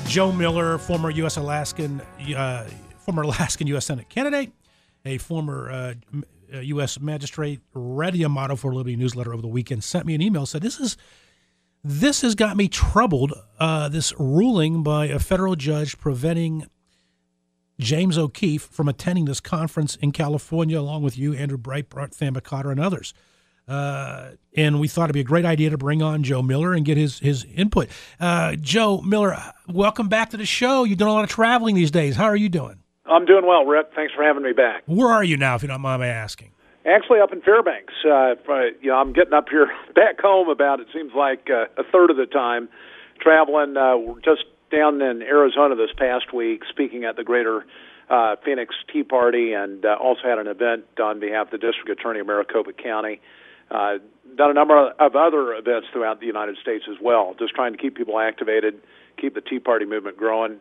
Joe Miller, former Alaskan U.S. Senate candidate, a former U.S. magistrate, read the Amato for Liberty newsletter over the weekend, sent me an email, said, this has got me troubled, this ruling by a federal judge preventing James O'Keefe from attending this conference in California, along with you, Andrew Breitbart, Tham McCotter, and others. And we thought it'd be a great idea to bring on Joe Miller and get his input. Joe Miller, welcome back to the show. You've done a lot of traveling these days. How are you doing? I'm doing well, Rick. Thanks for having me back. Where are you now, if you don't mind me asking? Actually, up in Fairbanks. I'm getting up here back home about, it seems like, a third of the time traveling. We're just down in Arizona this past week, speaking at the Greater Phoenix Tea Party, and also had an event on behalf of the District Attorney of Maricopa County. Done a number of other events throughout the United States as well, just trying to keep people activated, keep the Tea Party movement growing,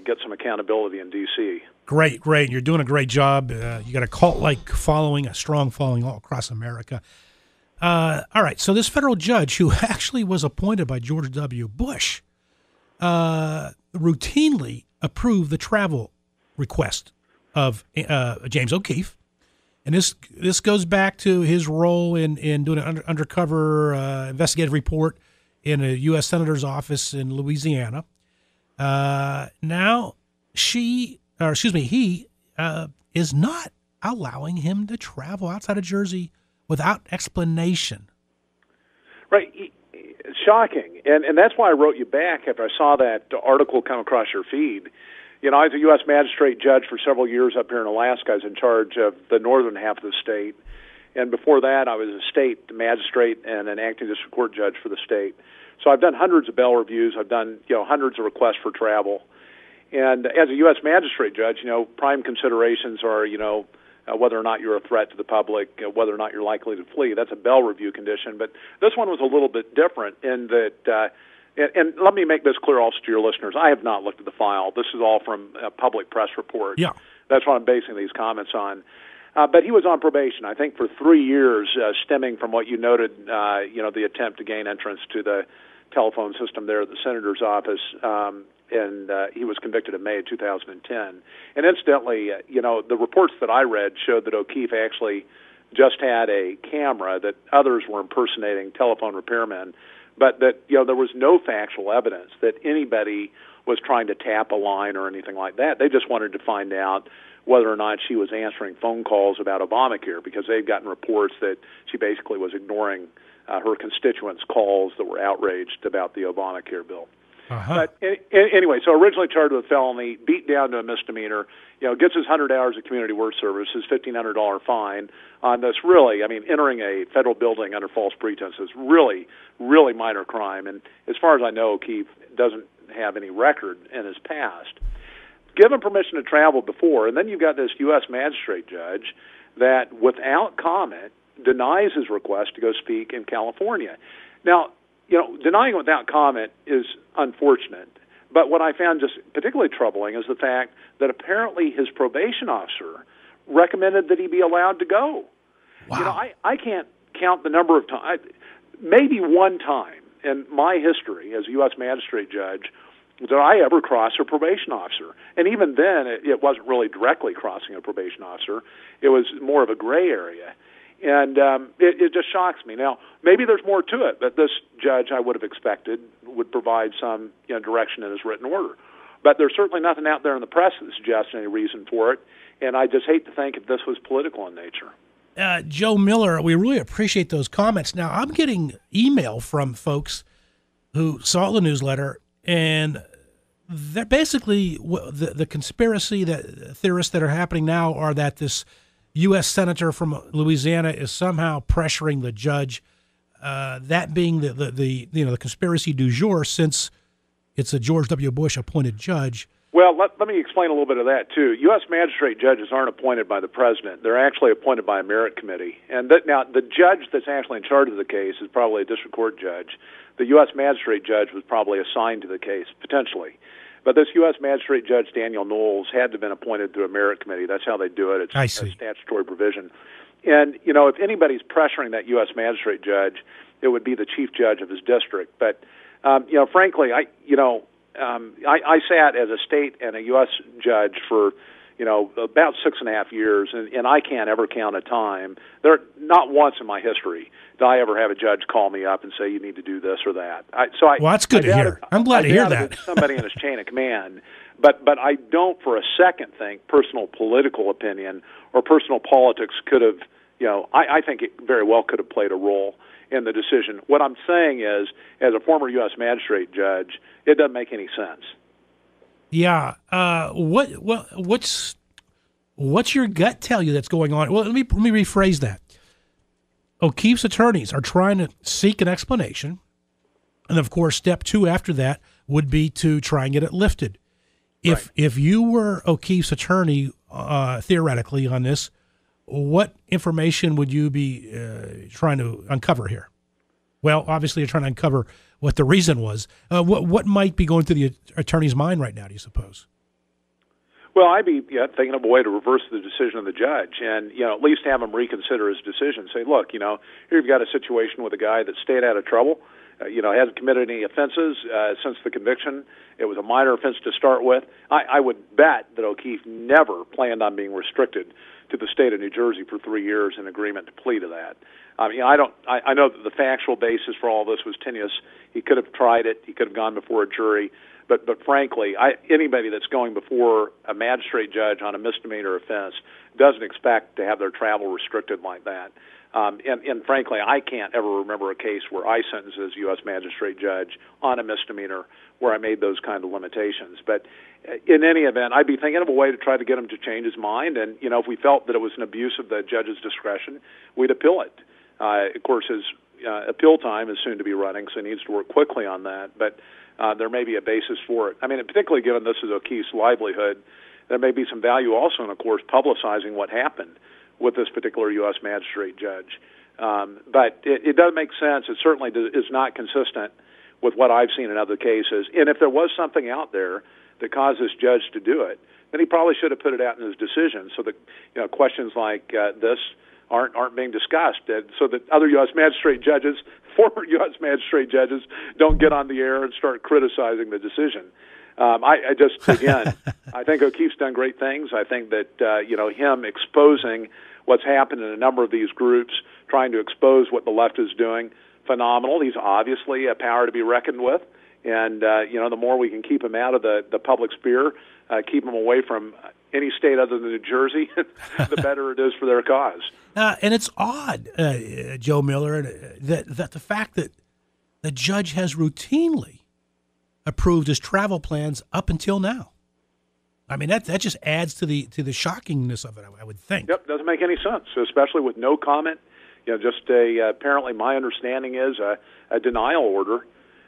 get some accountability in D.C. Great. You're doing a great job. You got a cult-like following, a strong following all across America. All right, so this federal judge, who actually was appointed by George W. Bush, routinely approved the travel request of James O'Keefe. And this goes back to his role in doing an undercover investigative report in a U.S. Senator's office in Louisiana. Now he is not allowing him to travel outside of Jersey without explanation. Right. It's shocking. And that's why I wrote you back after I saw that article come across your feed. You know, I was a U.S. magistrate judge for several years up here in Alaska. I was in charge of the northern half of the state. And before that, I was a state magistrate and an acting district court judge for the state. So I've done hundreds of bail reviews. I've done, hundreds of requests for travel. And as a U.S. magistrate judge, prime considerations are, whether or not you're a threat to the public, whether or not you're likely to flee. That's a bail review condition. But this one was a little bit different in that, and let me make this clear also to your listeners, I have not looked at the file. This is all from a public press report. Yeah. That's what I'm basing these comments on. But he was on probation, I think, for 3 years, stemming from what you noted, the attempt to gain entrance to the telephone system there at the senator's office, and he was convicted in May of 2010. And incidentally, the reports that I read showed that O'Keefe actually just had a camera that others were impersonating telephone repairmen, but that there was no factual evidence that anybody was trying to tap a line or anything like that. They just wanted to find out whether or not she was answering phone calls about Obamacare, because they'd gotten reports that she basically was ignoring her constituents' calls that were outraged about the Obamacare bill. Uh-huh. But anyway, so originally charged with a felony, beat down to a misdemeanor, gets his 100 hours of community work service, his $1,500 fine on this really, entering a federal building under false pretenses, really, really minor crime. And as far as I know, Keefe doesn't have any record in his past. Given permission to travel before, and then you've got this U.S. magistrate judge that, without comment, denies his request to go speak in California. Now, denying it without comment is unfortunate, but what I found just particularly troubling is the fact that apparently his probation officer recommended that he be allowed to go. Wow. I can't count the number of times, maybe one time in my history as a U.S. magistrate judge did I ever cross a probation officer. And even then, it wasn't really directly crossing a probation officer. It was more of a gray area. And it just shocks me. Now, maybe there's more to it, but this judge, I would have expected, would provide some direction in his written order. But there's certainly nothing out there in the press that suggests any reason for it, and I just hate to think if this was political in nature. Joe Miller, we really appreciate those comments. Now, I'm getting email from folks who saw the newsletter, and they're basically the conspiracy theorists that are happening now are that this U.S. Senator from Louisiana is somehow pressuring the judge, that being the conspiracy du jour, since it's a George W. Bush appointed judge. Well, let me explain a little bit of that, too. U.S. magistrate judges aren't appointed by the president. They're actually appointed by a merit committee. And now, the judge that's actually in charge of the case is probably a district court judge. The U.S. magistrate judge was probably assigned to the case, potentially. But this U.S. magistrate judge, Daniel Knowles, had to have been appointed through a merit committee. That's how they do it. It's a statutory provision. And, if anybody's pressuring that U.S. magistrate judge, it would be the chief judge of his district. But, frankly, I sat as a state and a U.S. judge for about 6.5 years, and I can't ever count a time. Not once in my history did I ever have a judge call me up and say you need to do this or that. Well, that's good to hear. I'm glad to hear that. Somebody in his chain of command, but I don't for a second think personal political opinion or personal politics could have. I think it very well could have played a role in the decision. What I'm saying is, as a former U.S. magistrate judge, it doesn't make any sense. Yeah. What's your gut tell you that's going on? Well, let me rephrase that. O'Keefe's attorneys are trying to seek an explanation, and of course, step 2 after that would be to try and get it lifted. If you were O'Keefe's attorney, theoretically on this, what information would you be trying to uncover here? Well, obviously, you're trying to uncover what the reason was. What might be going through the attorney's mind right now, do you suppose? Well, I'd be thinking of a way to reverse the decision of the judge and, at least have him reconsider his decision. Say, look, here you've got a situation with a guy that stayed out of trouble, hasn't committed any offenses since the conviction. It was a minor offense to start with. I would bet that O'Keefe never planned on being restricted to the state of New Jersey for 3 years in agreement to plea to that. I know that the factual basis for all this was tenuous. He could have tried it. He could have gone before a jury. But frankly, anybody that's going before a magistrate judge on a misdemeanor offense doesn't expect to have their travel restricted like that. And frankly, I can't ever remember a case where I sentenced as U.S. magistrate judge on a misdemeanor where I made those kind of limitations. But in any event, I'd be thinking of a way to try to get him to change his mind. And, if we felt that it was an abuse of the judge's discretion, we'd appeal it. Of course, his appeal time is soon to be running, so he needs to work quickly on that. But there may be a basis for it. I mean, particularly given this is O'Keefe's livelihood, there may be some value also in, of course, publicizing what happened with this particular U.S. magistrate judge. But it does make sense. It certainly is not consistent with what I've seen in other cases. And if there was something out there that caused this judge to do it, then he probably should have put it out in his decision so that questions like this aren't being discussed, so that other U.S. magistrate judges, former U.S. magistrate judges, don't get on the air and start criticizing the decision. I think O'Keefe's done great things. I think that him exposing what's happened in a number of these groups, trying to expose what the left is doing, phenomenal. He's obviously a power to be reckoned with, and the more we can keep him out of the public sphere, keep him away from any state other than New Jersey, the better it is for their cause. And it's odd, Joe Miller, that the fact that the judge has routinely approved his travel plans up until now. I mean, that just adds to the shockingness of it, I would think. Yep, doesn't make any sense, especially with no comment. Just apparently my understanding is a denial order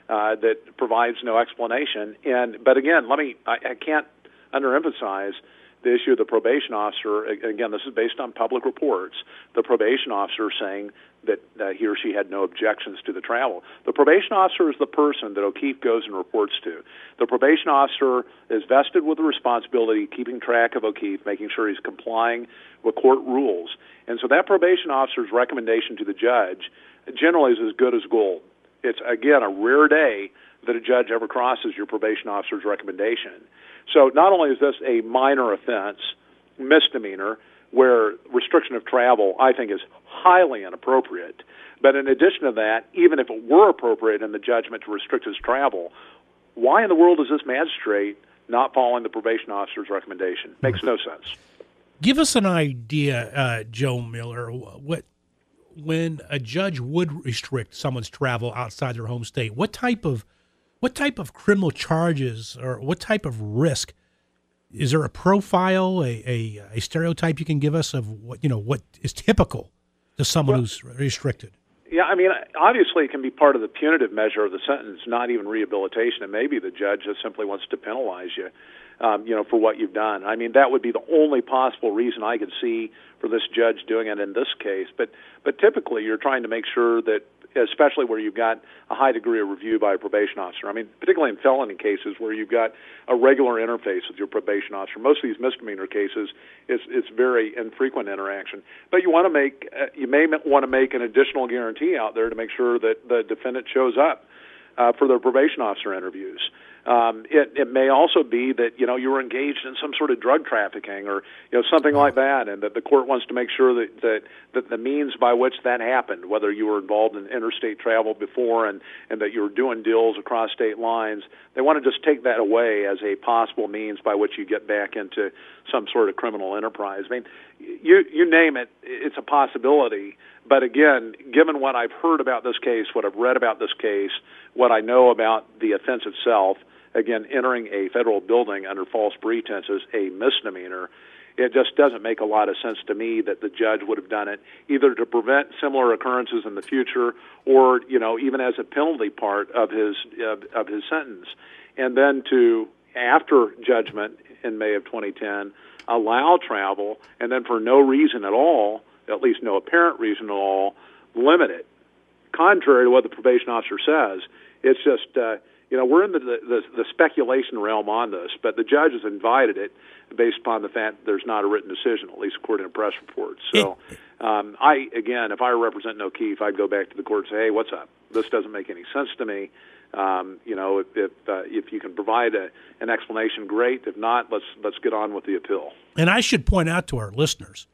that provides no explanation. But again, I can't underemphasize the issue of the probation officer. Again, this is based on public reports. The probation officer saying that he or she had no objections to the travel. The probation officer is the person that O'Keefe goes and reports to. The probation officer is vested with the responsibility of keeping track of O'Keefe, making sure he's complying with court rules. And so that probation officer's recommendation to the judge generally is as good as gold. It's, again, a rare day that a judge ever crosses your probation officer's recommendation. So not only is this a minor offense, misdemeanor, where restriction of travel, I think, is highly inappropriate, but in addition to that, even if it were appropriate in the judgment to restrict his travel, why in the world is this magistrate not following the probation officer's recommendation? Makes no sense. Give us an idea, Joe Miller, when a judge would restrict someone's travel outside their home state, what type of criminal charges or what type of risk? Is there a profile, a stereotype you can give us of what is typical to someone who's restricted? Yeah, I mean, obviously it can be part of the punitive measure of the sentence, not even rehabilitation, and maybe the judge just simply wants to penalize you, for what you've done. I mean, that would be the only possible reason I could see for this judge doing it in this case. But typically you're trying to make sure that, especially where you've got a high degree of review by a probation officer. I mean, particularly in felony cases where you've got a regular interface with your probation officer. Most of these misdemeanor cases, it's very infrequent interaction. But you may want to make an additional guarantee out there to make sure that the defendant shows up for their probation officer interviews. It may also be that, you were engaged in some sort of drug trafficking or, something like that, and that the court wants to make sure that the means by which that happened, whether you were involved in interstate travel before and that you were doing deals across state lines, they want to just take that away as a possible means by which you get back into some sort of criminal enterprise. I mean, you name it, it's a possibility. But again, given what I've heard about this case, what I've read about this case, what I know about the offense itself, again, entering a federal building under false pretense is a misdemeanor. It just doesn't make a lot of sense to me that the judge would have done it either to prevent similar occurrences in the future or, even as a penalty part of his sentence. And then to, after judgment in May of 2010, allow travel and then for no reason at all, at least no apparent reason at all, limit it. Contrary to what the probation officer says, it's just, we're in the speculation realm on this, but the judge has invited it based upon the fact that there's not a written decision, at least according to press reports. So, if I were representing O'Keefe, I'd go back to the court and say, hey, what's up? This doesn't make any sense to me. If you can provide an explanation, great. If not, let's get on with the appeal. And I should point out to our listeners,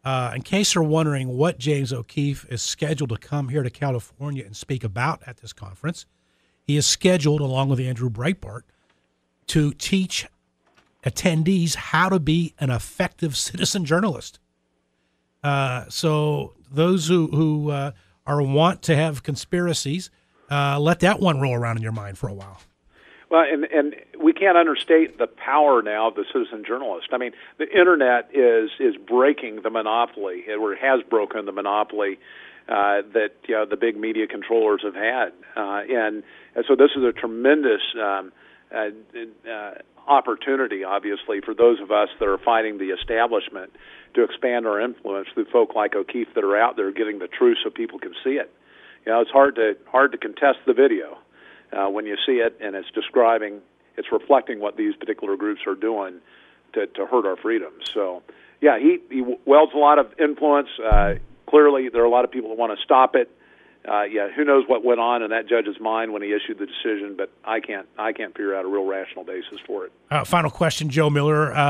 in case they're wondering what James O'Keefe is scheduled to come here to California and speak about at this conference, he is scheduled, along with Andrew Breitbart, to teach attendees how to be an effective citizen journalist. So those who are want to have conspiracies, let that one roll around in your mind for a while. Well, and we can't understate the power now of the citizen journalist. I mean, the Internet is breaking the monopoly, or has broken the monopoly that the big media controllers have had. And so this is a tremendous opportunity, obviously, for those of us that are fighting the establishment to expand our influence through folk like O'Keefe that are out there getting the truth so people can see it. It's hard to contest the video when you see it, and it's reflecting what these particular groups are doing to hurt our freedoms. So, yeah, he wields a lot of influence. Clearly, there are a lot of people that want to stop it. Who knows what went on in that judge's mind when he issued the decision, but I can't figure out a real rational basis for it. Final question, Joe Miller.